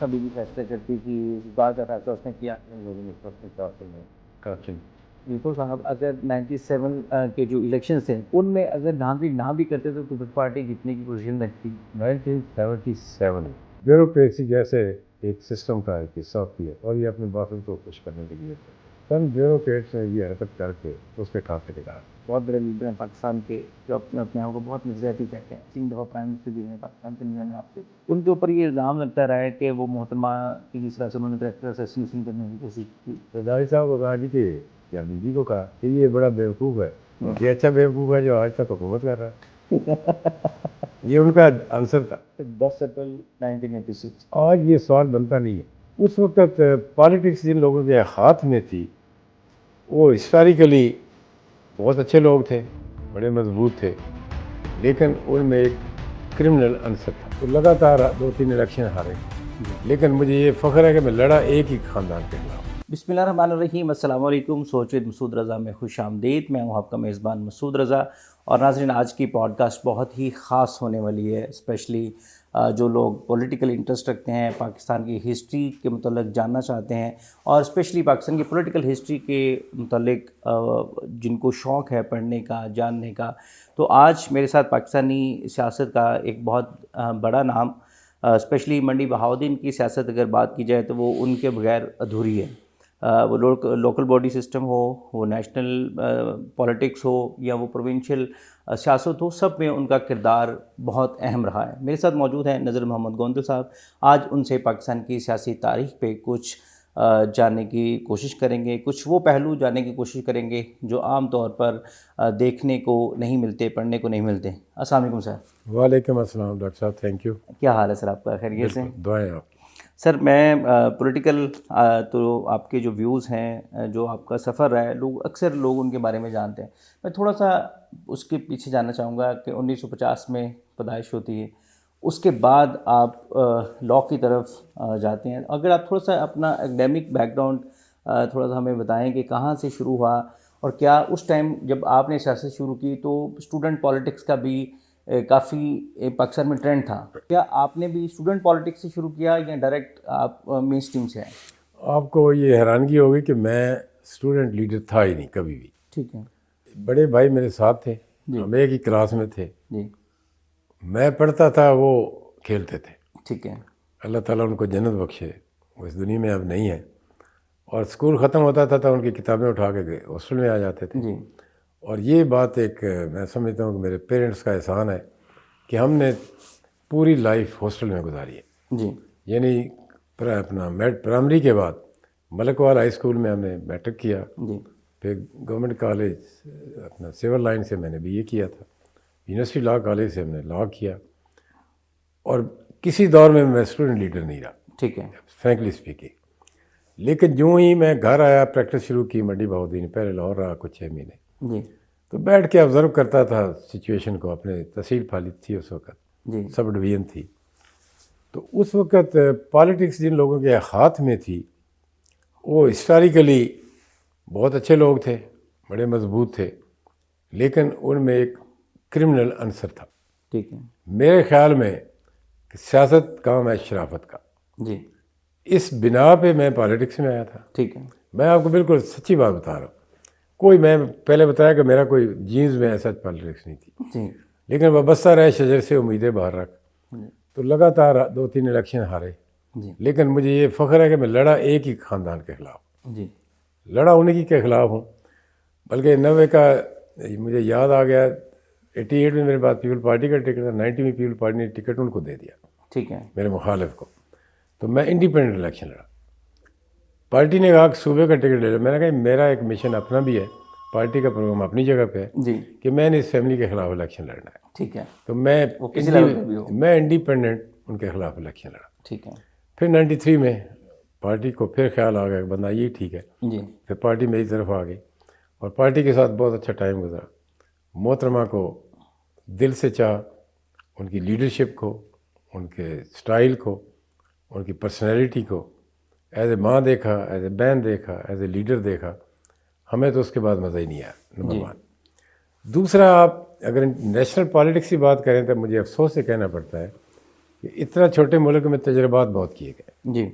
کبھی بھی فیصلے کرتی تھی، بعد کا فیصلہ اس نے کیا لوگوں نے کرپشن. بالکل صاحب، اگر 97 کے جو الیکشنز تھے ان میں اگر دھاندلی نہ بھی کرتے تو پیپلز پارٹی جتنے کی پوزیشن میں تھی. 1977 بیوروکریسی جیسے ایک سسٹم کا ایک حصہ ہوتی ہے اور یہ اپنے باسوں کو خوش کرنے کے لیے سن بیوروکریٹس نے یہ حرکت کر کے اس کے کھاتے نکالا. بہت بڑے لیڈر ہیں پاکستان کے جو اپنے آپ کو بہت نظریاتی کہتے ہیں. 3 دفعہ پرائم منسٹر بھی ہیں پاکستان کے نظام آپ سے. ان کے اوپر یہ الزام لگتا رہا ہے کہ وہ محترمہ کی جس طرح سے انہوں نے کریکٹر اسیسنیشن کرنے کی کوشش کی. زرداری صاحب کو کہا کہ یا بیوی کو کہا کہ یہ بڑا بیوقوف ہے، یہ اچھا بیوقوف ہے جو آج تک حکومت کر رہا ہے. یہ ان کا آنسر تھا 10 اپریل 1986. آج یہ سوال بنتا نہیں ہے. اس وقت پالیٹکس جن لوگوں کے ہاتھ میں تھی وہ ہسٹوریکلی بہت اچھے لوگ تھے، بڑے مضبوط تھے، لیکن ان میں ایک کرمنل عنصر تھا. تو لگاتار 2-3 الیکشن ہارے، لیکن مجھے یہ فخر ہے کہ میں لڑا ایک ہی خاندان کے خلاف. بسم اللہ الرحمن الرحیم. السلام علیکم. سوچ ود مسعود رضا میں خوش آمدید. میں ہوں آپ کا میزبان مسعود رضا. اور ناظرین، آج کی پوڈ کاسٹ بہت ہی خاص ہونے والی ہے، اسپیشلی جو لوگ پولیٹیکل انٹرسٹ رکھتے ہیں، پاکستان کی ہسٹری کے متعلق جاننا چاہتے ہیں، اور اسپیشلی پاکستان کی پولیٹیکل ہسٹری کے متعلق جن کو شوق ہے پڑھنے کا، جاننے کا. تو آج میرے ساتھ پاکستانی سیاست کا ایک بہت بڑا نام، اسپیشلی منڈی بہاؤدین کی سیاست اگر بات کی جائے تو وہ ان کے بغیر ادھوری ہے. وہ لوکل باڈی سسٹم ہو، وہ نیشنل پولیٹکس ہو، یا وہ پروونشل سیاست ہو، سب میں ان کا کردار بہت اہم رہا ہے. میرے ساتھ موجود ہیں نذر محمد گوندل صاحب. آج ان سے پاکستان کی سیاسی تاریخ پہ کچھ جاننے کی کوشش کریں گے، کچھ وہ پہلو جاننے کی کوشش کریں گے جو عام طور پر دیکھنے کو نہیں ملتے، پڑھنے کو نہیں ملتے. السلام علیکم سر. وعلیکم السلام ڈاکٹر صاحب، تھینک یو. کیا حال ہے سر آپ کا؟ خیریت سے؟ دعائیں آپ. سر میں پولیٹیکل تو آپ کے جو ویوز ہیں، جو آپ کا سفر رہا ہے، اکثر لوگ ان کے بارے میں جانتے ہیں. میں تھوڑا سا اس کے پیچھے جاننا چاہوں گا کہ 1950 میں پیدائش ہوتی ہے، اس کے بعد آپ لاء کی طرف جاتے ہیں. اگر آپ تھوڑا سا اپنا اکیڈیمک بیک گراؤنڈ تھوڑا سا ہمیں بتائیں کہ کہاں سے شروع ہوا، اور کیا اس ٹائم جب آپ نے سیاست شروع کی تو اسٹوڈنٹ پالیٹکس کا بھی کافی پاکستان میں ٹرینڈ تھا. کیا آپ نے بھی اسٹوڈنٹ پالیٹکس سے شروع کیا یا ڈائریکٹ آپ مین اسٹریم سے ہیں؟ آپ کو یہ حیرانگی ہوگی کہ میں اسٹوڈنٹ لیڈر تھا ہی نہیں کبھی بھی. ٹھیک ہے. بڑے بھائی میرے ساتھ تھے، ہم ایک ہی کلاس میں تھے. جی. میں پڑھتا تھا، وہ کھیلتے تھے. ٹھیک ہے. اللہ تعالیٰ ان کو جنت بخشے، وہ اس دنیا میں اب نہیں ہے. اور اسکول ختم ہوتا تھا تو ان کی کتابیں اٹھا کے ہاسٹل میں آ جاتے تھے. جی. اور یہ بات ایک میں سمجھتا ہوں کہ میرے پیرنٹس کا احسان ہے کہ ہم نے پوری لائف ہاسٹل میں گزاری ہے. جی. یعنی اپنا پرائمری کے بعد ملک وال ہائی اسکول میں ہم نے میٹرک کیا. جی. پھر گورنمنٹ کالج اپنا سول لائن سے میں نے BA کیا تھا. یونیورسٹی لاء کالج سے ہم نے لاء کیا. اور کسی دور میں اسٹوڈنٹ لیڈر نہیں رہا، ٹھیک ہے، فرینکلی اسپیکنگ. لیکن جو ہی میں گھر آیا، پریکٹس شروع کی منڈی بہاؤدین، پہلے لاہور رہا کچھ 6 مہینے. جی. تو بیٹھ کے آبزرو کرتا تھا سچویشن کو. اپنے تحصیل پھالی تھی اس وقت، جی. سب ڈویژن تھی. تو اس وقت پالیٹکس جن لوگوں کے ہاتھ میں تھی وہ ہسٹوریکلی بہت اچھے لوگ تھے، بڑے مضبوط تھے، لیکن ان میں ایک کرمنل عنصر تھا. ٹھیک ہے. میرے خیال میں کہ سیاست کام ہے شرافت کا. جی. اس بنا پہ میں پالیٹکس میں آیا تھا. ٹھیک ہے. میں آپ کو بالکل سچی بات بتا رہا ہوں. میں پہلے بتایا کہ میرا کوئی جینز میں ایسا پالیٹکس نہیں تھی. جی. لیکن وابستہ رہے شجر سے امیدیں باہر رکھ. تو لگاتار 2-3 الیکشن ہارے. جی. لیکن مجھے یہ فخر ہے کہ میں لڑا ایک ہی خاندان کے خلاف. جی. لڑا انہیں کے خلاف ہوں. بلکہ 90 کا مجھے یاد آ گیا، 88 میں میرے پاس پیپل پارٹی کا ٹکٹ تھا، 90 میں پیپل پارٹی نے ٹکٹ ان کو دے دیا. ٹھیک ہے. میرے مخالف کو. تو میں انڈیپینڈنٹ الیکشن لڑا. پارٹی نے کہا کہ صوبے کا ٹکٹ لے لو. میں نے کہا میرا ایک مشن اپنا بھی ہے، پارٹی کا پروگرام اپنی جگہ پہ ہے. جی. کہ میں نے اس فیملی کے خلاف الیکشن لڑنا ہے. ٹھیک ہے. تو میں انڈیپینڈنٹ ان کے خلاف الیکشن لڑا. ٹھیک ہے. پھر 93 میں پارٹی کو پھر خیال آ گیا کہ بندہ یہ ٹھیک ہے. جی. پھر پارٹی میری طرف آ گئی اور پارٹی کے ساتھ بہت اچھا ٹائم گزرا. محترمہ کو دل سے چاہ، ان کی لیڈرشپ کو، ان کے سٹائل کو، ان کی پرسنالٹی کو ایز اے ماں دیکھا، ایز اے بہن دیکھا، ایز اے لیڈر دیکھا. ہمیں تو اس کے بعد مزہ ہی نہیں آیا، نمبر 1. دوسرا، آپ اگر نیشنل پالیٹکس کی بات کریں تو مجھے افسوس سے کہنا پڑتا ہے کہ اتنا چھوٹے ملک میں تجربات بہت کیے گئے. جی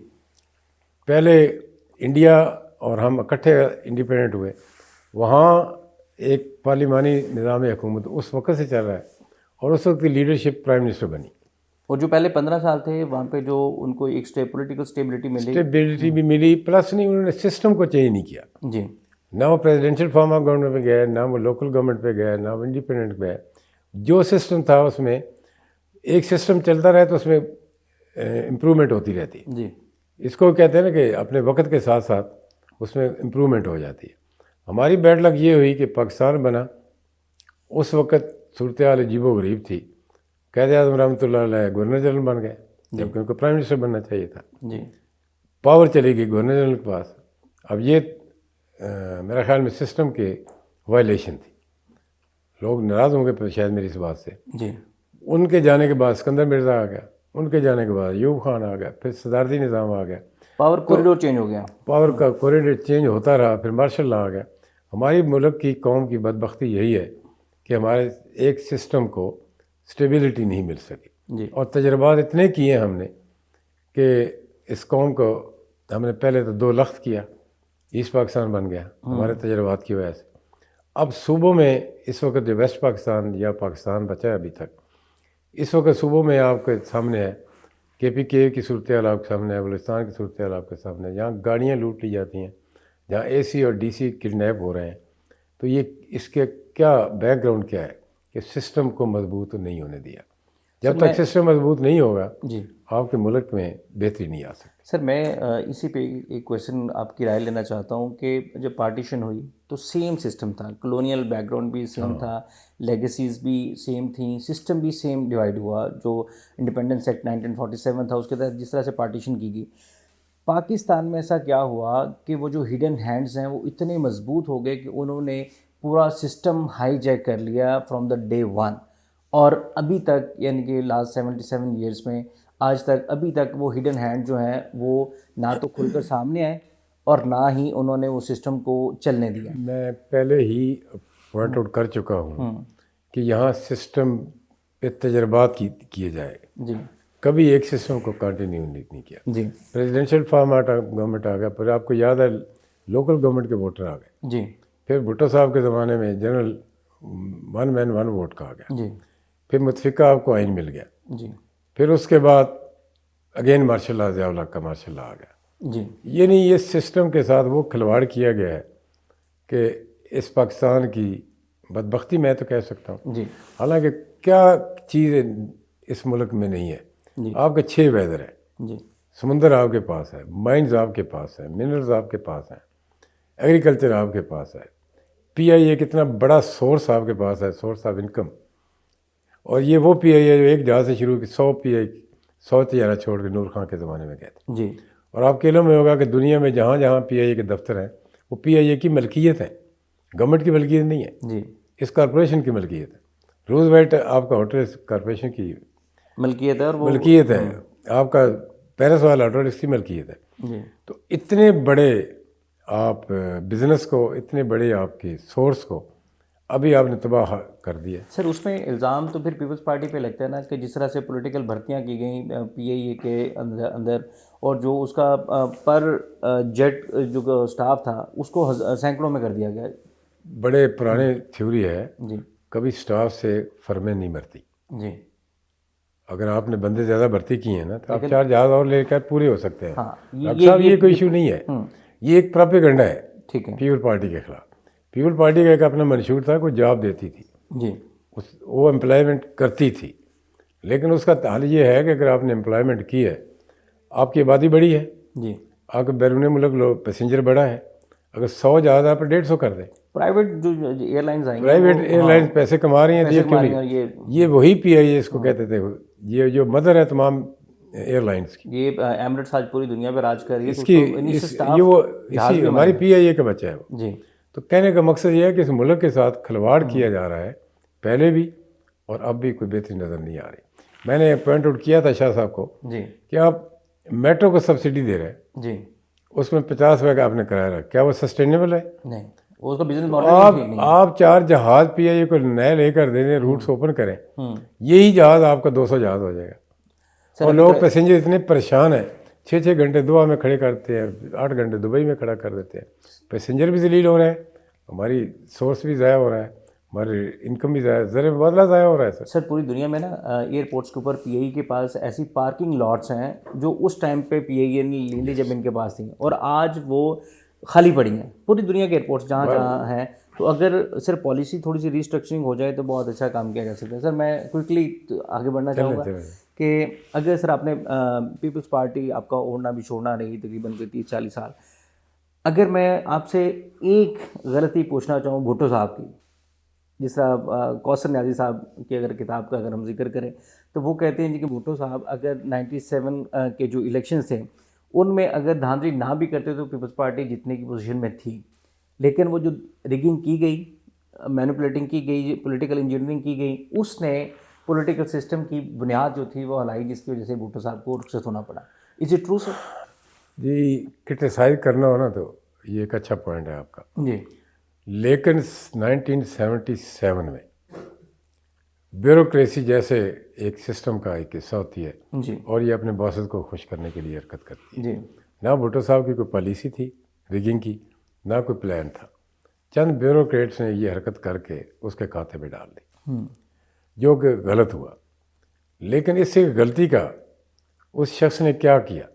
پہلے انڈیا اور ہم اکٹھے انڈیپینڈنٹ ہوئے, وہاں ایک پارلیمانی نظام حکومت اس وقت سے چل رہا ہے, اور اس وقت کی لیڈرشپ پرائم منسٹر بنی. اور جو پہلے 15 سال تھے وہاں پہ جو ان کو ایک پولیٹیکل اسٹیبلٹی ملی. اسٹیبلٹی بھی ملی, پلس نہیں انہوں نے سسٹم کو چینج نہیں کیا. جی نہ وہ پریزیڈینشیل فارم آف گورنمنٹ پہ گئے, نہ وہ لوکل گورنمنٹ پہ گئے, نہ وہ انڈیپینڈنٹ پہ گئے. جو سسٹم تھا اس میں ایک سسٹم چلتا رہے تو اس میں امپرومنٹ ہوتی رہتی ہے. جی اس کو کہتے ہیں نا کہ اپنے وقت کے ساتھ ساتھ اس میں امپرومنٹ ہو جاتی ہے. ہماری بیڈ لک یہ ہوئی کہ پاکستان بنا, اس وقت صورتحال عجیب و غریب تھی. قائد اعظم رحمۃ اللہ علیہ گورنر جنرل بن گئے جبکہ ان کو پرائم منسٹر بننا چاہیے تھا. جی پاور چلی گئی گورنر جنرل کے پاس. اب یہ میرا خیال میں سسٹم کے وائلیشن تھی. لوگ ناراض ہوں گے شاید میری اس بات سے. جی ان کے جانے کے بعد اسکندر مرزا آ گیا, ان کے جانے کے بعد ایوب خان آ گیا, پھر صدارتی نظام آ گیا, پاور کوریڈور چینج ہو گیا. پاور کا کوریڈور چینج ہوتا رہا, پھر مارشل لا آ گیا. ہماری ملک کی قوم کی بدبختی یہی ہے کہ ہمارے ایک سسٹم کو اسٹیبلٹی نہیں مل سکی. جی اور تجربات اتنے کیے ہم نے کہ اس قوم کو ہم نے پہلے تو 2 لخت کیا, ایسٹ پاکستان بن گیا ہمارے تجربات کی وجہ سے. اب صوبوں میں اس وقت جو ویسٹ پاکستان یا پاکستان بچا ہے ابھی تک, اس وقت صوبوں میں آپ کے سامنے ہے KPK کی صورتحال آپ کے سامنے ہے, بلوچستان کی صورتحال آپ کے سامنے ہے, جہاں گاڑیاں لوٹ لی جاتی ہیں, جہاں AC اور DC کڈنیپ ہو رہے ہیں. تو یہ اس کے کیا بیک گراؤنڈ کیا ہے کہ سسٹم کو مضبوط نہیں ہونے دیا. جب تک سسٹم مضبوط نہیں ہوگا جی آپ کے ملک میں بہتری نہیں آ سکتی. سر میں اسی پہ ایک کویشچن آپ کی رائے لینا چاہتا ہوں کہ جب پارٹیشن ہوئی تو سیم سسٹم تھا, کلونیل بیک گراؤنڈ بھی سیم تھا, لیگیسیز بھی سیم تھیں, سسٹم بھی سیم ڈیوائڈ ہوا. جو انڈیپینڈنس ایکٹ 1947 تھا اس کے تحت جس طرح سے پارٹیشن کی گئی. پاکستان میں ایسا کیا ہوا کہ وہ جو ہڈن ہینڈز ہیں وہ اتنے مضبوط ہو گئے کہ انہوں نے پورا سسٹم ہائی جیک کر لیا فرام دا ڈے 1, اور ابھی تک یعنی کہ لاسٹ 77 ایئرس میں آج تک ابھی تک وہ ہڈن ہینڈ جو ہیں وہ نہ تو کھل کر سامنے آئے اور نہ ہی انہوں نے وہ سسٹم کو چلنے دیا. میں پہلے ہی پوائنٹ آؤٹ کر چکا ہوں کہ یہاں سسٹم پہ تجربات کیے جائے. جی کبھی ایک سسٹم کو کنٹینیو نہیں کیا. جی پریزیڈینشیل فارم گورنمنٹ آ گیا, پھر آپ کو یاد ہے لوکل گورنمنٹ کے ووٹر آ گئے. جی پھر بھٹو صاحب کے زمانے میں جنرل 1 مین 1 ووٹ کا آ گیا. جی پھر متفقہ آپ کو آئین مل گیا. جی پھر اس کے بعد اگین مارشل لا, ضیاء الحق کا مارشل لا آ گیا. جی یہ نہیں, یہ سسٹم کے ساتھ وہ کھلواڑ کیا گیا ہے کہ اس پاکستان کی بدبختی میں تو کہہ سکتا ہوں. جی حالانکہ کیا چیز اس ملک میں نہیں ہے. جی آپ کے 6 ویدر ہیں, جی سمندر آپ کے پاس ہے, مائنز آپ کے پاس ہے, منرلز آپ کے پاس ہیں, ایگریکلچر آپ کے پاس ہے, PIA کتنا بڑا سورس آپ کے پاس ہے, سورس آف انکم. اور یہ وہ PIA جو ایک جہاز سے شروع کی 100 طیارہ چھوڑ کے نور خان کے زمانے میں گئے تھے. جی اور آپ کے علم میں ہوگا کہ دنیا میں جہاں جہاں PIA کے دفتر ہیں وہ PIA کی ملکیت ہے, گورنمنٹ کی ملکیت نہیں ہے. جی اس کارپوریشن کی ملکیت ہے. روز ویلٹ آپ کا ہوٹل کارپوریشن کی ملکیت ہے اور وہ ملکیت ہے. آپ کا پیرس والا ہوٹل اس کی ملکیت ہے. جی تو اتنے بڑے آپ بزنس کو, اتنے بڑے آپ کے سورس کو ابھی آپ نے تباہ کر دیا. سر اس میں الزام تو پھر پیپلز پارٹی پہ لگتا ہے نا کہ جس طرح سے پولیٹیکل بھرتیاں کی گئیں PIA کے اندر, اور جو اس کا پر جیٹ جو سٹاف تھا اس کو سینکڑوں میں کر دیا گیا. بڑے پرانے تھیوری ہے, جی کبھی سٹاف سے فرمیں نہیں مرتی. جی اگر آپ نے بندے زیادہ بھرتی کیے ہیں نا تو آپ 4 جہاز اور لے کر پورے ہو سکتے ہیں. ہاں ڈاکٹر صاحب یہ کوئی ایشو نہیں ہے, یہ ایک پراپیگنڈا ہے ٹھیک ہے. پیپل پارٹی کے خلاف. پیپل پارٹی کا ایک اپنا منشور تھا, کوئی جاب دیتی تھی, جی وہ امپلائمنٹ کرتی تھی. لیکن اس کا حال یہ ہے کہ اگر آپ نے امپلائمنٹ کی ہے, آپ کی آبادی بڑی ہے, جی آپ کے بیرون ملک لوگ پیسنجر بڑا ہے, اگر 100 جہاز آپ 150 کر دیں. پرائیویٹ جو ایئر لائنز آئیں گی, پرائیویٹ ایئر لائنز پیسے کما رہی ہیں, کیوں نہیں؟ یہ وہی PIA اس کو کہتے تھے, یہ جو مدر ہے تمام ایئر لائنس کی. یہ ایمریٹس آج پوری دنیا پہ راج کر رہی ہے. اس کی وہ اسی ہماری PIA کا بچہ ہے وہ. جی تو کہنے کا مقصد یہ ہے کہ اس ملک کے ساتھ کھلواڑ کیا جا رہا ہے, پہلے بھی اور اب بھی کوئی بہتری نظر نہیں آ رہی. میں نے پوائنٹ آؤٹ کیا تھا شاہ صاحب کو جی کہ آپ میٹرو کو سبسڈی دے رہے ہیں, جی اس میں 50 روپے کا آپ نے کرایہ رکھا, کیا وہ سسٹینیبل ہے؟ نہیں, اس کا بزنس ماڈل آپ 4 جہاز PIA کو نئے لے کر دے دیں, روٹس اوپن کریں, یہی جہاز آپ کا 200 جہاز ہو جائے گا. اور لوگ پیسنجر اتنے پریشان ہیں, 6 گھنٹے دعا میں کھڑے کرتے ہیں, 8 گھنٹے دبئی میں کھڑا کر دیتے ہیں. پیسنجر بھی ذلیل ہو رہے ہیں, ہماری سورس بھی ضائع ہو رہا ہے, ہماری انکم بھی ضائع, زر مبادلہ ضائع ہو رہا ہے. سر پوری دنیا میں نا ایئرپورٹس کے اوپر پی آئی کے پاس ایسی پارکنگ لاٹس ہیں جو اس ٹائم پہ پی آئی نے لی لی جب ان کے پاس تھیں, اور آج وہ خالی پڑی ہیں پوری دنیا کے ایئرپورٹس جہاں جہاں ہیں. تو اگر سر پالیسی تھوڑی سی ریسٹرکچرنگ ہو جائے تو بہت اچھا کام کیا جا سکتا ہے. سر میں کوئکلی آگے بڑھنا چاہوں گا کہ اگر سر آپ نے پیپلز پارٹی آپ کا اوڑھنا بھی چھوڑنا رہی تقریباً 30-40 سال, اگر میں آپ سے ایک غلطی پوچھنا چاہوں بھٹو صاحب کی, جس طرح کوثر نیازی صاحب کی اگر کتاب کا اگر ہم ذکر کریں تو وہ کہتے ہیں جی کہ بھٹو صاحب اگر 97 کے جو الیکشنز تھے ان میں اگر دھاندلی نہ بھی کرتے تو پیپلز پارٹی جتنے کی پوزیشن میں تھی, لیکن وہ جو رگنگ کی گئی, مینوپولیٹنگ کی گئی, پولیٹیکل انجینئرنگ کی گئی, اس نے پولیٹیکل سسٹم کی بنیاد جو تھی وہ ہلائی, جس کی وجہ سے بھٹو صاحب کو رخصت ہونا پڑا. Is it true sir? جی کرٹیسائز کرنا ہو نا تو یہ ایک اچھا پوائنٹ ہے آپ کا. جی. لیکن 1977 میں بیوروکریسی جیسے ایک سسٹم کا ایک حصہ ہوتی ہے, جی اور یہ اپنے باسز کو خوش کرنے کے لیے حرکت کرتی ہے. جی نہ بھٹو صاحب کی کوئی پالیسی تھی ریگنگ کی, نہ کوئی پلان تھا. چند بیوروکریٹس نے یہ حرکت کر کے اس کے کھاتے میں ڈال دی, جو کہ غلط ہوا. لیکن اس سے غلطی کا اس شخص نے کیا کیا,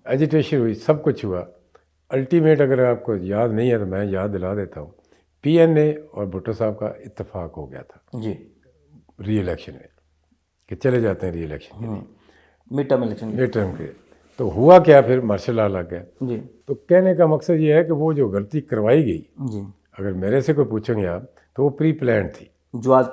ایجیٹیشن ہوئی, سب کچھ ہوا. الٹیمیٹ اگر آپ کو یاد نہیں ہے تو میں یاد دلا دیتا ہوں, پی این اے اور بھٹو صاحب کا اتفاق ہو گیا تھا جی ری الیکشن میں, کہ چلے جاتے ہیں ری الیکشن کے لیے, mid term election. Mid term کے. تو ہوا کیا پھر مارشل لا لگ گیا. جی تو کہنے کا مقصد یہ ہے کہ وہ جو غلطی کروائی گئی, جی اگر میرے سے کوئی پوچھیں گے آپ, تو وہ پری پلانڈ تھی. جواز,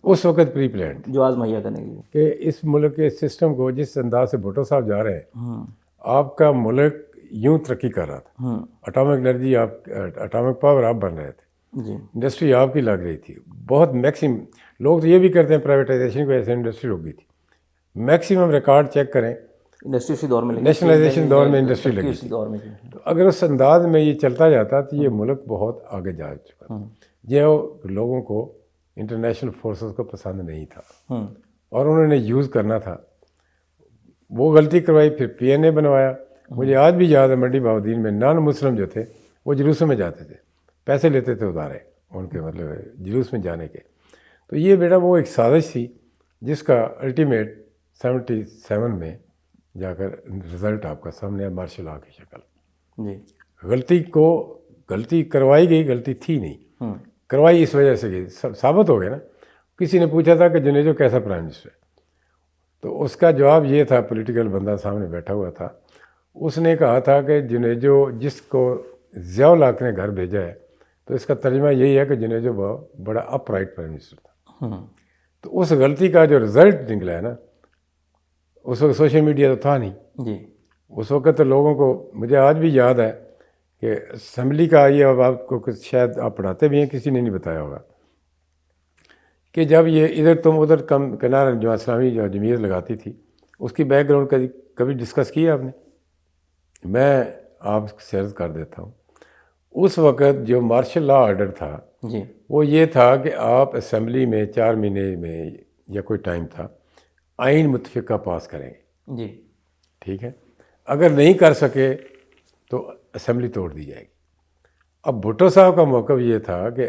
اس وقت پری پلانڈ جواز مہیا کرنے کے لیے کہ اس ملک کے سسٹم کو جس انداز سے بھٹو صاحب جا رہے ہیں, آپ کا ملک یوں ترقی کر رہا تھا, اٹامک انرجی آپ, اٹامک پاور آپ بن رہے تھے, جی انڈسٹری آپ کی لگ رہی تھی. بہت میکسیمم لوگ تو یہ بھی کرتے ہیں پرائیویٹائزیشن کی وجہ سے انڈسٹری رک گئی تھی. میکسیمم ریکارڈ چیک کریں, انڈسٹری اسی دور میں نیشنلائزیشن دور میں انڈسٹری لگی اسی تھی. دور میں. تو اگر اس انداز میں یہ چلتا جاتا تو یہ ملک بہت آگے جا چکا تھا. جو لوگوں کو انٹرنیشنل فورسز کو پسند نہیں تھا اور انہوں نے یوز کرنا تھا, وہ غلطی کروائی. پھر پی این اے بنوایا. مجھے آج بھی یاد ہے منڈی بہاؤدین میں نان مسلم جو تھے وہ جلوس میں جاتے تھے, پیسے لیتے تھے ادارے ان کے, مطلب جلوس میں جانے کے. تو یہ بیٹا وہ ایک سازش تھی جس کا الٹیمیٹ 77 میں جا کر رزلٹ آپ کا سامنے ہے, مارشل لا کی شکل. جی غلطی کروائی گئی, غلطی تھی نہیں, کروائی اس وجہ سے گئی, ثابت ہو گیا نا. کسی نے پوچھا تھا کہ جنیجو کیسا پرائم منسٹر ہے, تو اس کا جواب یہ تھا, پولیٹیکل بندہ سامنے بیٹھا ہوا تھا, اس نے کہا تھا کہ جنیجو جس کو ضیاء الحق نے گھر بھیجا ہے, تو اس کا ترجمہ یہی ہے کہ جنیجو بڑا اپ رائٹ پرائم منسٹر تھا. تو اس غلطی کا جو رزلٹ نکلا ہے نا, اس وقت سوشل میڈیا تو تھا نہیں. جی اس وقت تو لوگوں کو, مجھے آج بھی یاد ہے کہ اسمبلی کا یہ, اب آپ کو شاید آپ پڑھاتے بھی ہیں, کسی نے نہیں بتایا ہوگا, کہ جب یہ ادھر تم ادھر کم کنار جو اسلامی جو جمعیت لگاتی تھی, اس کی بیک گراؤنڈ کبھی ڈسکس کی آپ نے؟ میں آپ سیئر کر دیتا ہوں. اس وقت جو مارشل لا آرڈر تھا جی وہ یہ تھا کہ آپ اسمبلی میں 4 مہینے میں یا کوئی ٹائم تھا, آئین متفقہ پاس کریں گے. جی ٹھیک ہے, اگر نہیں کر سکے تو اسمبلی توڑ دی جائے گی. اب بھٹو صاحب کا موقف یہ تھا کہ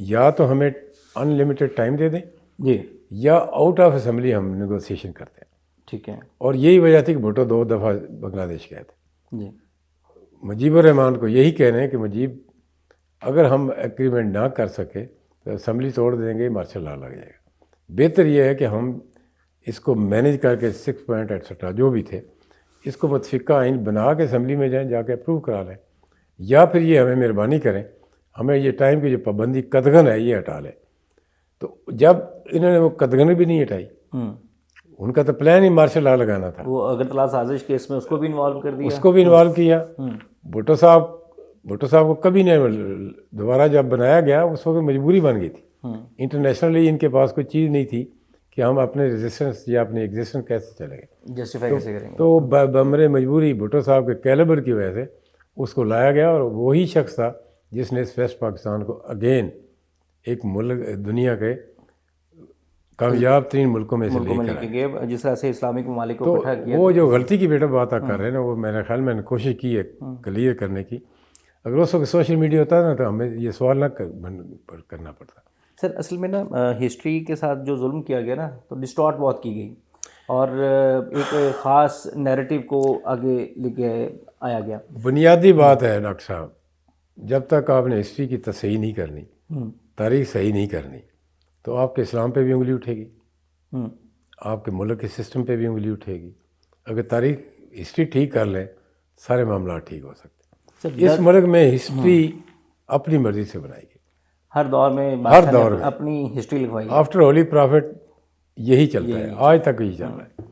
یا تو ہمیں ان لمیٹڈ ٹائم دے دیں, جی یا آؤٹ آف اسمبلی ہم نیگوسیشن کرتے ہیں. ٹھیک ہے. اور یہی وجہ تھی کہ بھٹو 2 دفعہ بنگلہ دیش گئے تھے. جی مجیب الرحمان کو یہی کہہ رہے ہیں کہ مجیب, اگر ہم ایگریمنٹ نہ کر سکے تو اسمبلی توڑ دیں گے, مارشل لا لگ جائے گا. بہتر یہ ہے کہ ہم اس کو مینیج کر کے 6 پوائنٹ ایٹسٹرا جو بھی تھے, اس کو متفقہ آئین بنا کے اسمبلی میں جائیں, جا کے اپروو کرا لیں, یا پھر یہ ہمیں مہربانی کریں, ہمیں یہ ٹائم کی جو پابندی قدغن ہے یہ ہٹا لیں. تو جب انہوں نے وہ قدغن بھی نہیں ہٹائی, ان کا تو پلان ہی مارشل لا لگانا تھا. وہ اگرتلا سازش کیس میں اس کو بھی انوالو کر دیا, اس کو بھی انوالو کیا. بھٹو صاحب کو کبھی نہیں, دوبارہ جب بنایا گیا اس وقت مجبوری بن گئی تھی. انٹرنیشنلی ان کے پاس کوئی چیز نہیں تھی کہ ہم اپنے ریزسٹنس یا اپنے ایگزسٹنس کیسے چلیں گے, جسٹیفائی کیسے کریں گے. تو بمرے مجبوری بھٹو صاحب کے کیلیبر کی وجہ سے اس کو لایا گیا, اور وہی شخص تھا جس نے اس ویسٹ پاکستان کو اگین ایک ملک دنیا کے کامیاب ترین ملکوں میں سے ملکوں میں لے لے کر کے آئے. گئے، جس طرح سے اسلامک ممالک کو تو اکٹھا کیا. وہ جو غلطی کی بیٹا بات آپ کر رہے ہیں نا، وہ میرے خیال میں نے کوشش کی ہے کلیئر کرنے کی. اگر اس وقت سوشل میڈیا ہوتا نا تو ہمیں یہ سوال نہ کرنا پڑتا. سر اصل میں نا ہسٹری کے ساتھ جو ظلم کیا گیا نا تو ڈسٹارٹ بہت کی گئی، اور ایک خاص نیریٹو کو آگے لے کے آیا گیا. بنیادی بات ہے ڈاکٹر صاحب، جب تک آپ نے ہسٹری کی تصحیح نہیں کرنی، تاریخ صحیح نہیں کرنی، تو آپ کے اسلام پہ بھی انگلی اٹھے گی، آپ کے ملک کے سسٹم پہ بھی انگلی اٹھے گی. اگر تاریخ ہسٹری ٹھیک کر لیں سارے معاملات ٹھیک ہو سکتے ہیں. اس ملک میں ہسٹری اپنی مرضی سے بنائی گئی، ہر دور میں ہر دور میں اپنی ہسٹری لکھوائی. آفٹر ہولی پرافٹ یہی چلتا ہے، آج تک یہی چل رہا ہے.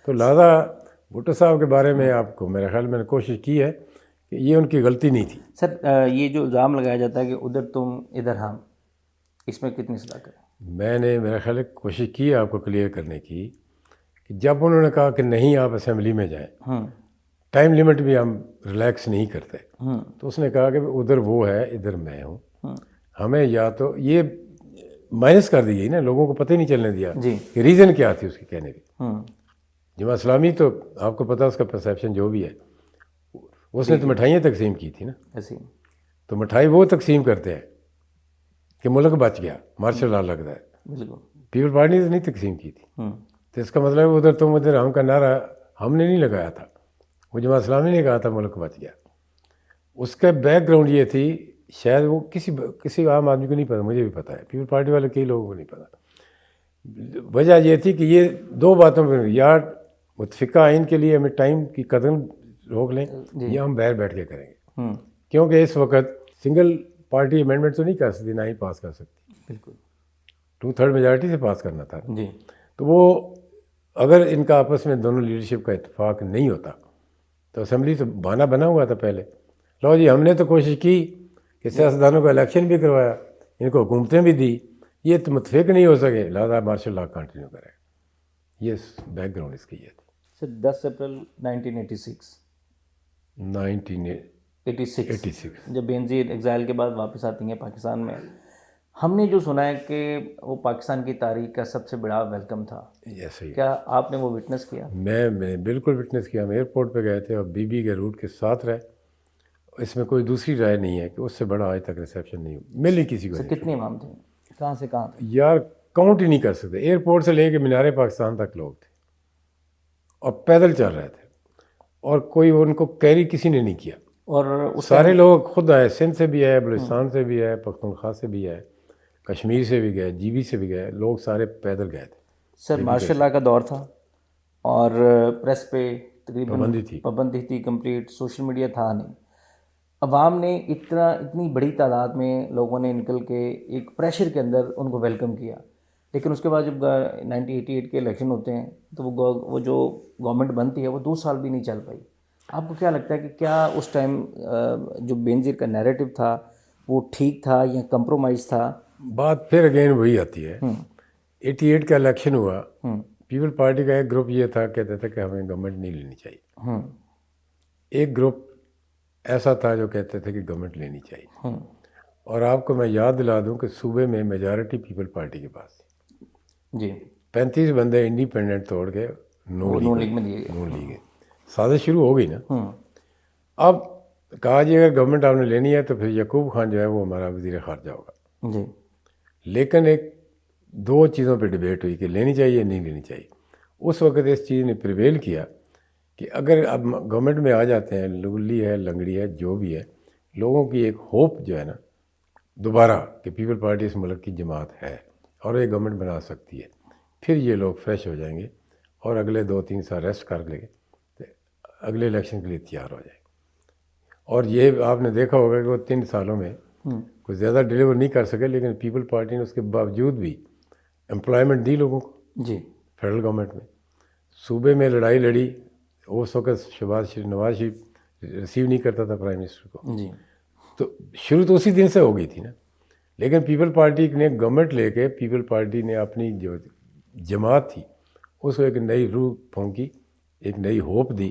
تو لہٰذا بھٹو صاحب کے بارے میں آپ کو میرے خیال میں نے کوشش کی ہے کہ یہ ان کی غلطی نہیں تھی. سر یہ جو الزام لگایا جاتا ہے کہ ادھر تم ادھر ہم، اس میں کتنی صداقت ہے؟ میں نے میرا خیال ہے کوشش کی ہے آپ کو کلیئر کرنے کی کہ جب انہوں نے کہا کہ نہیں آپ اسمبلی میں جائیں، ٹائم لیمٹ بھی ہم ریلیکس نہیں کرتے، تو اس نے کہا کہ ادھر وہ ہے ادھر میں ہوں. ہمیں یا تو یہ مائنس کر دی گئی نا، لوگوں کو پتہ ہی نہیں چلنے دیا کہ ریزن کیا تھی اس کے کہنے کی. جماعت اسلامی تو آپ کو پتہ اس کا پرسیپشن جو بھی ہے، اس نے تو مٹھائیاں تقسیم کی تھی نا. تو مٹھائی وہ تقسیم کرتے ہیں کہ ملک بچ گیا، مارشل لا لگتا ہے. پیپل پارٹی نے نہیں تقسیم کی تھی. تو اس کا مطلب ہے ادھر تم ادھر ہم کا نعرہ ہم نے نہیں لگایا تھا، وہ جماعت اسلامی نے کہا تھا ملک بچ گیا. اس کا بیک گراؤنڈ یہ تھی، شاید وہ کسی عام آدمی کو نہیں پتہ، مجھے بھی پتہ ہے، پیپل پارٹی والے کئی لوگوں کو نہیں پتہ. وجہ یہ تھی کہ یہ دو باتوں پہ یا متفقہ آئین کے لیے ہمیں ٹائم کی قدم روک لیں یا ہم باہر بیٹھ کے کریں گے، کیونکہ اس وقت سنگل پارٹی امینڈمنٹ تو نہیں کر سکتی، نہ ہی پاس کر سکتی. بالکل 2/3 میجارٹی سے پاس کرنا تھا. تو وہ اگر ان کا آپس میں دونوں لیڈرشپ کا اتفاق نہیں ہوتا تو اسمبلی تو بہانہ بنا ہوا تھا پہلے. لو جی ہم نے تو کوشش کی کہ سیاستدانوں کا الیکشن بھی کروایا، ان کو حکومتیں بھی دی، یہ تو متفق نہیں ہو سکے، لہٰذا مارشل لا کنٹینیو کرے. یہ بیک گراؤنڈ اس کی یہ تھی. سر 10 اپریل 1986 جب بینظیر ایگزائل کے بعد واپس آتی ہیں پاکستان میں، ہم نے جو سنا ہے کہ وہ پاکستان کی تاریخ کا سب سے بڑا ویلکم تھا. کیا آپ نے وہ وٹنس کیا؟ میں بالکل وٹنس کیا. ہم ایئرپورٹ پہ گئے تھے اور بی بی کے روٹ کے ساتھ رہے. اس میں کوئی دوسری رائے نہیں ہے کہ اس سے بڑا آج تک ریسیپشن نہیں مل ہی کسی کو. کتنے امام تھے، کہاں سے کہاں تھے؟ یار کاؤنٹ ہی نہیں کر سکتے. ایئرپورٹ سے لے کے مینار پاکستان تک لوگ تھے اور پیدل چل رہے تھے، اور کوئی ان کو کیری کسی نے نہیں کیا. اور سارے لوگ خود آئے، سندھ سے بھی آئے، بلوچستان سے بھی آئے، پختونخوا سے بھی آئے، کشمیر سے بھی گئے، جی بی سے بھی گئے، لوگ سارے پیدل گئے تھے. سر مارشل لا کا دور تھا اور پریس پہ تقریباً پابندی تھی کمپلیٹ، سوشل میڈیا تھا نہیں. عوام نے اتنی بڑی تعداد میں لوگوں نے نکل کے ایک پریشر کے اندر ان کو ویلکم کیا. لیکن اس کے بعد جب 1988 کے الیکشن ہوتے ہیں تو وہ جو گورنمنٹ بنتی ہے وہ 2 سال بھی نہیں چل پائی. آپ کو کیا لگتا ہے کہ کیا اس ٹائم جو بینظیر کا نیریٹو تھا وہ ٹھیک تھا یا کمپرومائز تھا؟ بات پھر اگین وہی آتی ہے. 88 کا الیکشن ہوا، پیپل پارٹی کا ایک گروپ یہ تھا، کہتے تھے کہ ہمیں گورنمنٹ نہیں لینی چاہیے. ایک گروپ ایسا تھا جو کہتے تھے کہ گورنمنٹ لینی چاہیے. اور آپ کو میں یاد دلا دوں کہ صوبے میں میجارٹی پیپل پارٹی کے پاس تھی. 35 بندے انڈیپینڈنٹ توڑ کے نون لیگ میں سازش شروع ہو گئی نا. اب کہا جی اگر گورنمنٹ آپ نے لینی ہے تو پھر یعقوب خان جو ہے وہ ہمارا وزیر خارجہ ہوگا. لیکن 2 چیزوں پہ ڈبیٹ ہوئی کہ لینی چاہیے نہیں لینی چاہیے. اس وقت اس چیز نے پریویل کیا کہ اگر اب گورنمنٹ میں آ جاتے ہیں، لگلی ہے لنگڑی ہے جو بھی ہے، لوگوں کی ایک ہوپ جو ہے نا دوبارہ کہ پیپل پارٹی اس ملک کی جماعت ہے اور یہ گورنمنٹ بنا سکتی ہے، پھر یہ لوگ فریش ہو جائیں گے اور اگلے 2-3 سال ریسٹ کر لیں گے تو اگلے الیکشن کے لیے تیار ہو جائیں گے. اور یہ آپ نے دیکھا ہوگا کہ وہ 3 سالوں میں کچھ زیادہ ڈیلیور نہیں کر سکے، لیکن پیپل پارٹی نے اس کے باوجود بھی امپلائمنٹ دی لوگوں کو. فیڈرل گورنمنٹ میں صوبے میں لڑائی لڑی. اس وقت نواز شریف ریسیو نہیں کرتا تھا پرائم منسٹر کو. تو شروع تو اسی دن سے ہو گئی تھی نا. لیکن پیپل پارٹی نے گورنمنٹ لے کے پیپل پارٹی نے اپنی جو جماعت تھی اس کو ایک نئی روح پھونکی، ایک نئی ہوپ دی.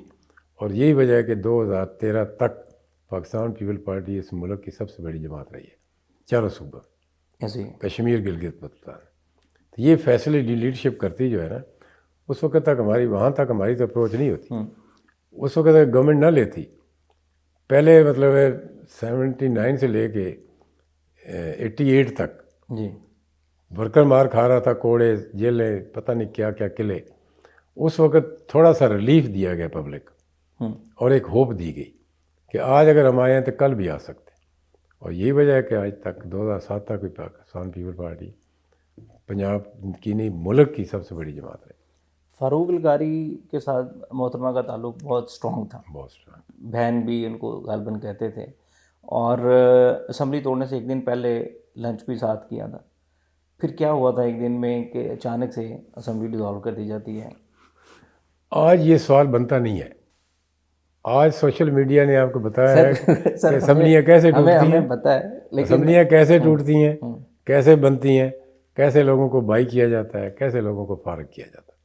اور یہی وجہ ہے کہ 2013 تک پاکستان پیپل پارٹی اس ملک کی سب سے بڑی جماعت رہی ہے چاروں صوبوں، کشمیر، گلگت بلتستان. تو یہ فیصلے لیڈرشپ کرتی جو ہے نا، اس وقت تک ہماری وہاں تک ہماری تو اپروچ نہیں ہوتی. اس وقت تک گورنمنٹ نہ لیتی. پہلے مطلب 79 سے لے کے 88 تک جی ورکر مار کھا رہا تھا، کوڑے، جیلیں، پتہ نہیں کیا کیا قلعے. اس وقت تھوڑا سا ریلیف دیا گیا پبلک، اور ایک ہوپ دی گئی کہ آج اگر ہم آئے ہیں تو کل بھی آ سکتے. اور یہی وجہ ہے کہ آج تک 2007 تک بھی پاکستان پیپل پارٹی پنجاب کی نہیں ملک کی سب سے بڑی جماعت ہے. فاروق القاری کے ساتھ محترمہ کا تعلق بہت اسٹرانگ تھا، بہت اسٹرانگ. بہن بھی ان کو غالباً کہتے تھے، اور اسمبلی توڑنے سے ایک دن پہلے لنچ بھی ساتھ کیا تھا. پھر کیا ہوا تھا ایک دن میں کہ اچانک سے اسمبلی ڈیزالو کر دی جاتی ہے؟ آج یہ سوال بنتا نہیں ہے. آج سوشل میڈیا نے آپ کو بتایا ہے کہ اسمبلیاں کیسے ٹوٹتی ہیں، ہمیں پتہ ہے، لیکن اسمبلیاں کیسے ٹوٹتی ہیں، کیسے بنتی ہیں، کیسے لوگوں کو بائی کیا جاتا ہے، کیسے لوگوں کو فارغ کیا جاتا ہے.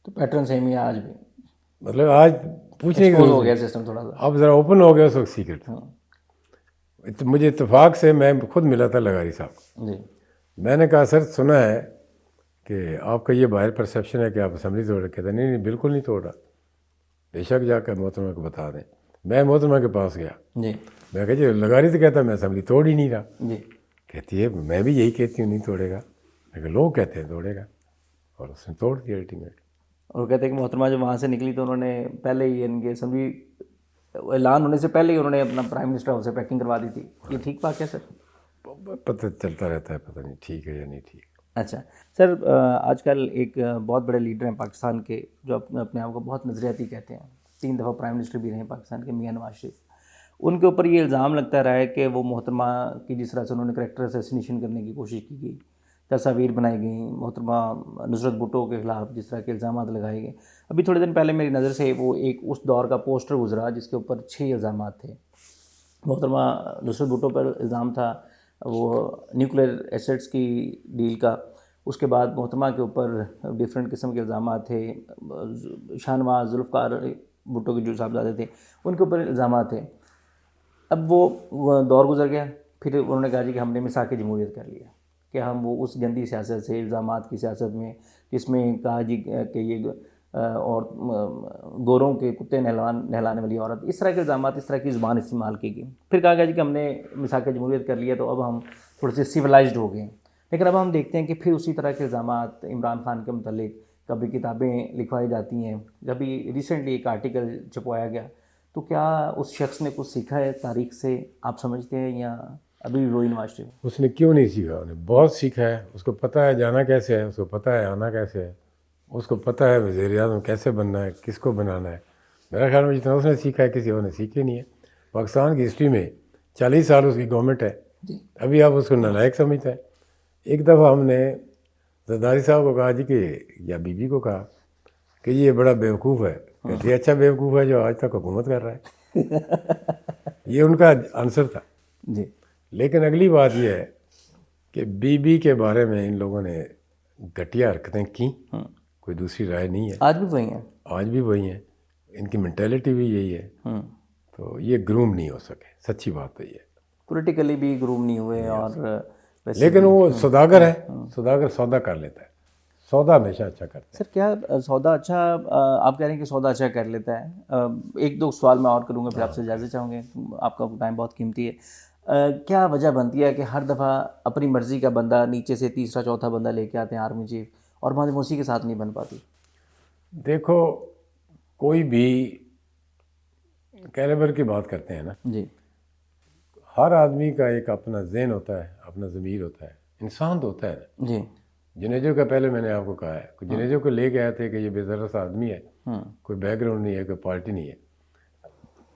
تو پیٹرن سیم ہی ہے آج بھی، مطلب آج پوچھنے کی ہو گیا سسٹم تھوڑا سا. اب ذرا اوپن ہو گیا اس وقت سیکرٹ. مجھے اتفاق سے میں خود ملا تھا لغاری صاحب کو. جی میں نے کہا سر سنا ہے کہ آپ کا یہ باہر پرسیپشن ہے کہ آپ اسمبلی توڑ رہے. کہتے نہیں نہیں بالکل نہیں توڑ رہا. بے شک جا کر محترمہ کو بتا دیں. میں محترمہ کے پاس گیا، جی میں کہا جی لغاری تو کہتا میں اسمبلی توڑ ہی نہیں رہا. جی کہتی ہے میں بھی یہی کہتی ہوں نہیں توڑے گا، لیکن لوگ کہتے ہیں توڑے گا، اور اس نے توڑ دیا الٹیمیٹ. اور کہتے ہیں کہ محترمہ جب وہاں سے نکلی تو انہوں نے پہلے ہی ان کے اسمبلی اعلان ہونے سے پہلے ہی انہوں نے اپنا پرائم منسٹر ہاؤس سے پیکنگ کروا دی تھی. یہ ٹھیک بات ہے سر؟ پتہ چلتا رہتا ہے، پتہ نہیں ٹھیک ہے یا نہیں ٹھیک. اچھا سر، آج کل ایک بہت بڑے لیڈر ہیں پاکستان کے جو اپنے آپ کو بہت نظریاتی کہتے ہیں، 3 دفعہ پرائم منسٹر بھی رہے ہیں پاکستان کے، میاں نواز شریف. ان کے اوپر یہ الزام لگتا رہا ہے کہ وہ محترمہ کی جس طرح سے انہوں نے کریکٹر اسیسینیشن کرنے کی کوشش کی گئی، تصاویر بنائی گئیں محترمہ نصرت بھٹو کے خلاف جس طرح کے الزامات لگائے گئے. ابھی تھوڑے دن پہلے میری نظر سے وہ ایک اس دور کا پوسٹر گزرا جس کے اوپر 6 الزامات تھے. محترمہ نصرت بھٹو پر الزام تھا وہ نیوکلیر ایسٹس کی ڈیل کا. اس کے بعد محترمہ کے اوپر ڈفرینٹ قسم کے الزامات تھے. شاہ نواز، ذوالفقار بھٹو کے جو صاحبزادے تھے ان کے اوپر الزامات تھے. اب وہ دور گزر گیا، پھر انہوں نے کہا جی کہ ہم نے مساق جمہوریت کر لیا، کہ ہم وہ اس گندی سیاست سے، الزامات کی سیاست میں، جس میں کہا جی کہ یہ اور گوروں کے کتے نہلانے والی عورت، اس طرح کے الزامات، اس طرح کی زبان استعمال کی گئی. پھر کہا گیا جی کہ ہم نے مساق جمہوریت کر لیا تو اب ہم تھوڑے سے سویلائزڈ ہو گئے. لیکن اب ہم دیکھتے ہیں کہ پھر اسی طرح کے الزامات عمران خان کے متعلق کبھی کتابیں لکھوائی جاتی ہیں، کبھی ریسنٹلی ایک آرٹیکل چھپوایا گیا. تو کیا اس شخص نے کچھ سیکھا ہے تاریخ سے، آپ سمجھتے ہیں، یا ابھی بھی وہی نواز شریف؟ اس نے کیوں نہیں سیکھا؟ انہیں بہت سیکھا ہے. اس کو پتہ ہے جانا کیسے ہے، اس کو پتہ ہے آنا کیسے ہے، اس کو پتہ ہے وزیر اعظم کیسے بننا ہے، کس کو بنانا ہے. میرا خیال میں جتنا اس نے سیکھا ہے کسی اور نے سیکھے نہیں ہے. پاکستان کی ہسٹری میں 40 سال اس کی گورنمنٹ ہے، ابھی آپ اس کو نالائق سمجھتا ہے. ایک دفعہ ہم نے زرداری صاحب کو کہا جی کہ، یا بی بی کو کہا کہ یہ بڑا بیوقوف ہے. کہتی ہے اچھا بیوقوف ہے جو آج تک حکومت کر رہا ہے. یہ ان کا آنسر تھا. جی لیکن اگلی بات یہ ہے کہ بی بی کے بارے میں ان لوگوں نے گھٹیا حرکتیں کی، کوئی دوسری رائے نہیں ہے. آج بھی وہی ہیں. آج بھی وہی ہیں، ان کی مینٹیلٹی بھی یہی ہے. تو یہ گروم نہیں ہو سکے، سچی بات تو یہ ہے. پولیٹیکلی بھی گروم نہیں ہوئے، اور لیکن وہ سوداگر ہے، سوداگر سودا کر لیتا ہے، سودا ہمیشہ اچھا کرتا ہے. سر کیا سودا اچھا، آپ کہہ رہے ہیں کہ سودا اچھا کر لیتا ہے. 1-2 سوال میں اور کروں گا، پھر آپ سے اجازت چاہوں گے، آپ کا ٹائم بہت قیمتی ہے. کیا وجہ بنتی ہے کہ ہر دفعہ اپنی مرضی کا بندہ نیچے سے تیسرا چوتھا بندہ لے کے آتے ہیں آرمی چیف، اور ہماری موسی کے ساتھ نہیں بن پاتی؟ دیکھو کوئی بھی کیلیبر کی بات کرتے ہیں نا، جی ہر آدمی کا ایک اپنا ذہن ہوتا ہے، اپنا ضمیر ہوتا ہے، انسان تو ہوتا ہے نا. جی جنیجو کا پہلے میں نے آپ کو کہا ہے، جنیجو کو لے کے آئے تھے کہ یہ بے ذرا سا آدمی ہے، کوئی بیک گراؤنڈ نہیں ہے، کوئی پارٹی نہیں ہے.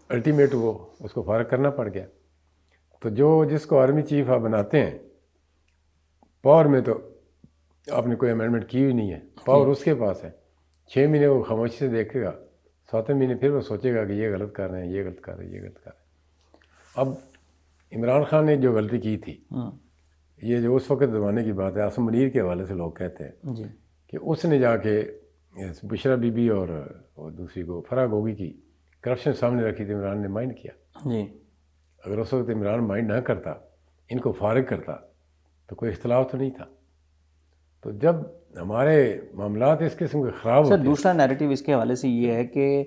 الٹیمیٹ وہ اس کو فارغ کرنا پڑ گیا. تو جس کو آرمی چیف آپ بناتے ہیں، پاور میں تو آپ نے کوئی امینڈمنٹ کی ہوئی نہیں ہے، پاور اس کے پاس ہے. 6 مہینے وہ خاموشی سے دیکھے گا، 7ویں مہینے پھر وہ سوچے گا کہ یہ غلط کر رہے ہیں، یہ غلط کر رہے ہیں، یہ غلط کر رہے ہیں. اب عمران خان نے جو غلطی کی تھی، یہ جو اس وقت زمانے کی بات ہے، عاصم منیر کے حوالے سے لوگ کہتے ہیں کہ اس نے جا کے بشرا بی بی اور دوسری کو فرح گوگی کی کرپشن سامنے رکھی تھی. عمران نے مائنڈ کیا. اگر اس وقت عمران مائنڈ نہ کرتا، ان کو فارغ کرتا، تو کوئی اختلاف تو نہیں تھا. تو جب ہمارے معاملات اس قسم کے خراب سر ہوتے ہیں، دوسرا نیریٹو اس کے حوالے سے یہ ہے کہ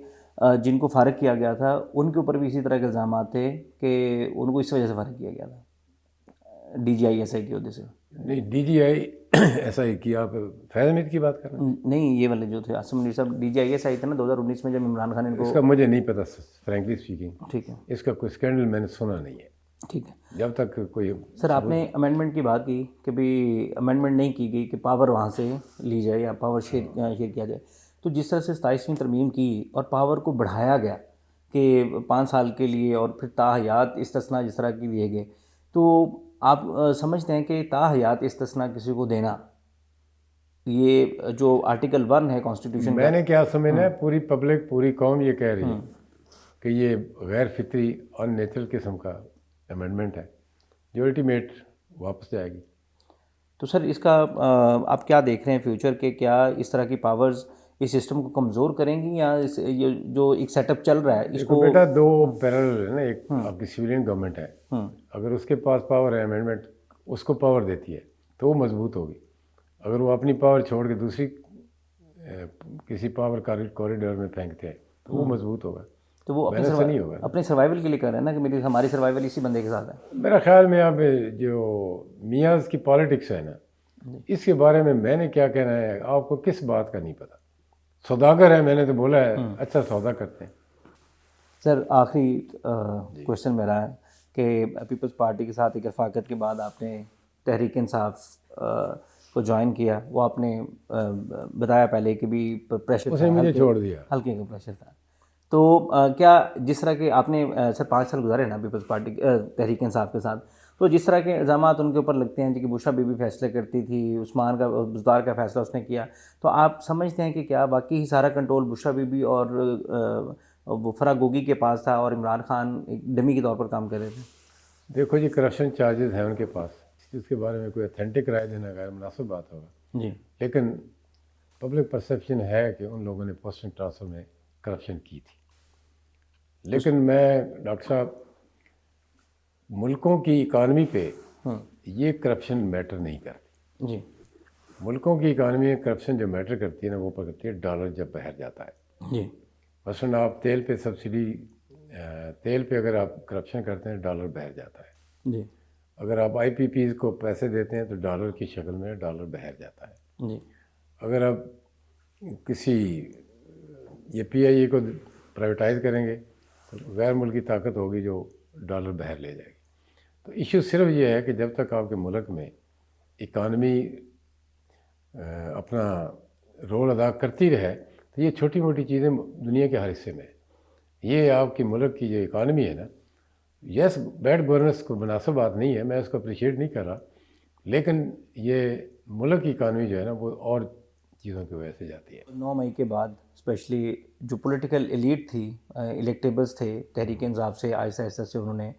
جن کو فارغ کیا گیا تھا ان کے اوپر بھی اسی طرح کے الزامات تھے کہ ان کو اس وجہ سے فارغ کیا گیا تھا D G I S I کی وجہ سے. نہیں ڈی جی آئی ایسا ہی کیا. آپ فیض حمید کی بات کر رہے ہیں؟ نہیں یہ والے جو تھے عاصم منیر صاحب D G I S I تھے نا 2019 میں جب عمران خان ان اس کو. کا مجھے نہیں پتہ فرینکلی اسپیکنگ. ٹھیک ہے اس کا کوئی اسکینڈل میں نے سنا نہیں ہے ٹھیک ہے. جب تک کوئی. سر آپ نے امینڈمنٹ کی بات کی کہ بھی امینڈمنٹ نہیں کی گئی کہ پاور وہاں سے لی جائے یا پاور شیئر کیا جائے. تو جس طرح سے 27ویں ترمیم کی اور پاور کو بڑھایا گیا کہ 5 سال کے لیے اور پھر تاحیات استثناء جس طرح کی دیے گئے، تو آپ سمجھتے ہیں کہ تاحیات استثناء کسی کو دینا یہ جو آرٹیکل 1 ہے کانسٹیٹیوشن میں نے کیا سمجھنا ہے، پوری پبلک پوری قوم یہ کہہ رہی ہے کہ یہ غیر فطری ان نیچرل قسم کا امینڈمنٹ ہے جو الٹیمیٹ واپس جائے گی. تو سر اس کا آپ کیا دیکھ رہے ہیں فیوچر کے، کیا اس طرح کی پاورز اس سسٹم کو کمزور کریں گی یا یہ جو ایک سیٹ اپ چل رہا ہے اس کو. بیٹا دو پیرالل ہے نا، ایک آپ کی سویلین گورنمنٹ ہے، اگر اس کے پاس پاور ہے امینڈمنٹ اس کو پاور دیتی ہے تو وہ مضبوط ہوگی. اگر وہ اپنی پاور چھوڑ کے دوسری کسی پاور کوریڈور میں پھینکتے ہیں تو وہ مضبوط ہوگا. تو وہ اپنے سروائیول کے لیے کر رہے ہیں نا کہ ہماری سروائیول اسی بندے کے ساتھ ہے. میرا خیال میں اب جو میاز کی پالیٹکس ہے نا، اس کے بارے میں نے کیا کہنا ہے، آپ کو کس بات کا نہیں پتہ. سوداگر ہے، میں نے تو بولا ہے اچھا سودا کرتے ہیں. سر آخری کوشچن میرا ہے کہ پیپلز پارٹی کے ساتھ ایک رفاقت کے بعد آپ نے تحریک انصاف کو جوائن کیا. وہ آپ نے بتایا پہلے کہ بھی پریشر اس نے مجھے چھوڑ دیا، ہلکے کا پریشر تھا. تو کیا جس طرح کے آپ نے سر 5 سال گزارے نا پیپلز پارٹی تحریک انصاف کے ساتھ، تو جس طرح کے الزامات ان کے اوپر لگتے ہیں کہ بشرا بی بی فیصلے کرتی تھی، عثمان کا بزدار کا فیصلہ اس نے کیا، تو آپ سمجھتے ہیں کہ کیا باقی ہی سارا کنٹرول بشرا بی بی اور وہ فرا گوگی کے پاس تھا اور عمران خان ایک ڈمی کے طور پر کام کر رہے تھے؟ دیکھو جی کرپشن چارجز ہیں ان کے پاس، اس کے بارے میں کوئی اتھینٹک رائے دینا غیر مناسب بات ہوگا. جی لیکن پبلک پرسیپشن ہے کہ ان لوگوں نے پوسٹنگ ٹرانسفر میں کرپشن کی تھی. لیکن میں ڈاکٹر صاحب ملکوں کی اکانومی پہ یہ کرپشن میٹر نہیں کرتی. جی ملکوں کی اکانومی میں کرپشن جو میٹر کرتی ہے نا وہ کرتی ہے ڈالر جب باہر جاتا ہے. جی مثلاً آپ تیل پہ سبسڈی، تیل پہ اگر آپ کرپشن کرتے ہیں ڈالر باہر جاتا ہے. جی اگر آپ آئی پی پیز کو پیسے دیتے ہیں تو ڈالر کی شکل میں ڈالر باہر جاتا ہے. جی اگر آپ کسی یہ پی آئی اے کو پرائیویٹائز کریں گے تو غیر ملکی طاقت ہوگی جو ڈالر باہر لے جائے گی. تو ایشو صرف یہ ہے کہ جب تک آپ کے ملک میں اکانومی اپنا رول ادا کرتی رہے تو یہ چھوٹی موٹی چیزیں دنیا کے ہر حصے میں یہ آپ کی ملک کی جو اکانومی ہے نا، یس بیڈ گورننس کو مناسب بات نہیں ہے، میں اس کو اپریشیٹ نہیں کر رہا، لیکن یہ ملک کی اکانومی جو ہے نا وہ اور چیزوں کی وجہ سے جاتی ہے. 9 مئی کے بعد اسپیشلی جو پولیٹیکل ایلیٹ تھی، الیکٹیبلز تھے تحریک انصاف سے، آہستہ آہستہ سے انہوں نے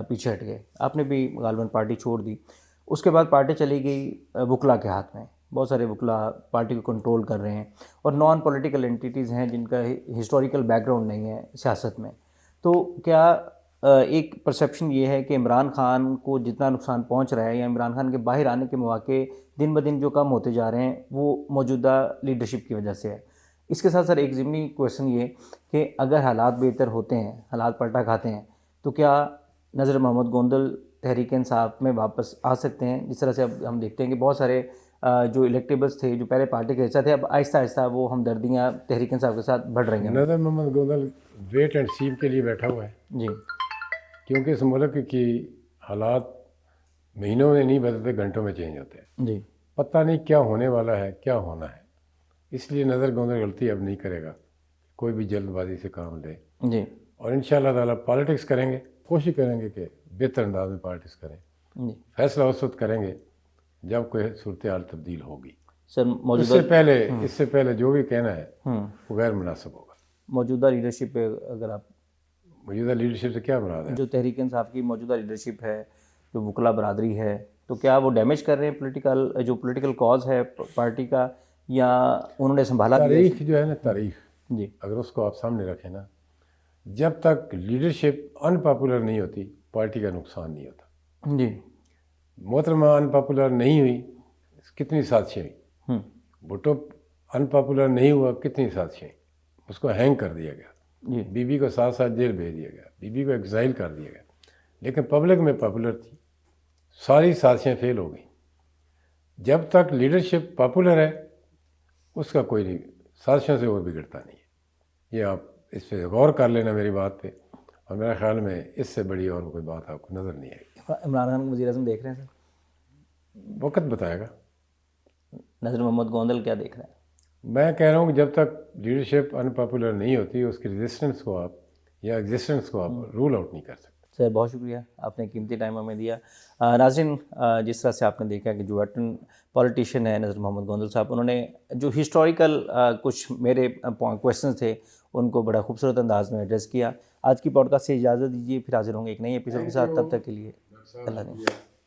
پیچھے ہٹ گئے. آپ نے بھی غالباً پارٹی چھوڑ دی. اس کے بعد پارٹی چلی گئی وکلا کے ہاتھ میں. بہت سارے وکلا پارٹی کو کنٹرول کر رہے ہیں اور نان پولیٹیکل انٹیٹیز ہیں جن کا ہسٹوریکل بیک گراؤنڈ نہیں ہے سیاست میں. تو کیا ایک پرسیپشن یہ ہے کہ عمران خان کو جتنا نقصان پہنچ رہا ہے یا عمران خان کے باہر آنے کے مواقع دن بدن جو کم ہوتے جا رہے ہیں وہ موجودہ لیڈرشپ کی وجہ سے ہے؟ اس کے ساتھ سر ایک ضمنی کویشچن یہ کہ اگر حالات بہتر ہوتے ہیں، حالات پلٹا کھاتے ہیں، تو کیا نذر محمد گوندل تحریک انصاف میں واپس آ سکتے ہیں؟ جس طرح سے اب ہم دیکھتے ہیں کہ بہت سارے جو الیکٹیبلز تھے جو پہلے پارٹی کے حصہ تھے، اب آہستہ آہستہ وہ ہمدردیاں تحریک انصاف کے ساتھ بڑھ رہی ہیں. نذر محمد گوندل ویٹ اینڈ سی کے لیے بیٹھا ہوا ہے. جی کیونکہ اس ملک کی حالات مہینوں میں نہیں بدلتے، گھنٹوں میں چینج ہوتے ہیں. جی پتہ نہیں کیا ہونے والا ہے، کیا ہونا ہے. اس لیے نذر گوندل غلطی اب نہیں کرے گا، کوئی بھی جلد بازی سے کام لے. جی اور انشاءاللہ تعالیٰ پالیٹکس کریں گے، کوشش کریں گے کہ بہتر انداز میں پالیٹکس کریں. جی فیصلہ اس وقت کریں گے جب کوئی صورتحال تبدیل ہوگی. سر اس سے پہلے جو بھی کہنا ہے وہ غیر مناسب ہوگا. موجودہ لیڈرشپ پہ اگر آپ موجودہ لیڈرشپ سے کیا مراد ہے؟ جو تحریک انصاف کی موجودہ لیڈرشپ ہے، جو وکلا برادری ہے، تو کیا وہ ڈیمیج کر رہے ہیں پولیٹیکل کاز ہے پارٹی کا، یا انہوں نے سنبھالا؟ تاریخ جو ہے نا، تاریخ جی اگر اس کو آپ سامنے رکھیں نا، جب تک لیڈرشپ ان پاپولر نہیں ہوتی پارٹی کا نقصان نہیں ہوتا. جی محترمہ ان پاپولر نہیں ہوئی، کتنی سازشیں ہوئی. بھٹو انپاپولر نہیں ہوا، کتنی سازشیں، اس کو ہینگ کر دیا گیا، جی بی بی کو ساتھ ساتھ جیل بھیج دیا گیا، بی بی کو ایگزائل کر دیا گیا، لیکن پبلک میں پاپولر تھی، ساری سازشیں فیل ہو گئیں۔ جب تک لیڈرشپ پاپولر ہے اس کا کوئی نہیں، سازشوں سے وہ بگڑتا نہیں ہے۔ یہ آپ اس پہ غور کر لینا میری بات پہ، اور میرے خیال میں اس سے بڑی اور کوئی بات آپ کو نظر نہیں آئے گی۔ عمران خان کو وزیر اعظم دیکھ رہے ہیں سر؟ وقت بتائے گا۔ نذیر محمد گوندل کیا دیکھ رہے ہیں؟ میں کہہ رہا ہوں کہ جب تک لیڈرشپ ان پاپولر نہیں ہوتی اس کی ریزسٹنس کو آپ یا ایگزسٹنس کو آپ رول آؤٹ نہیں کر سکتے۔ سر بہت شکریہ، آپ نے قیمتی ٹائم ہمیں دیا۔ ناظرین، جس طرح سے آپ نے دیکھا کہ جو ویٹرن پولیٹیشین ہے نذیر محمد گوندل صاحب، انہوں نے جو ہسٹوریکل کچھ میرے کویشچنز تھے ان کو بڑا خوبصورت انداز میں ایڈریس کیا۔ آج کی پوڈ کاسٹ سے اجازت دیجیے، پھر حاضر ہوں گے ایک نئی ایپیسوڈ کے ساتھ، تب تک کے لیے اللہ نے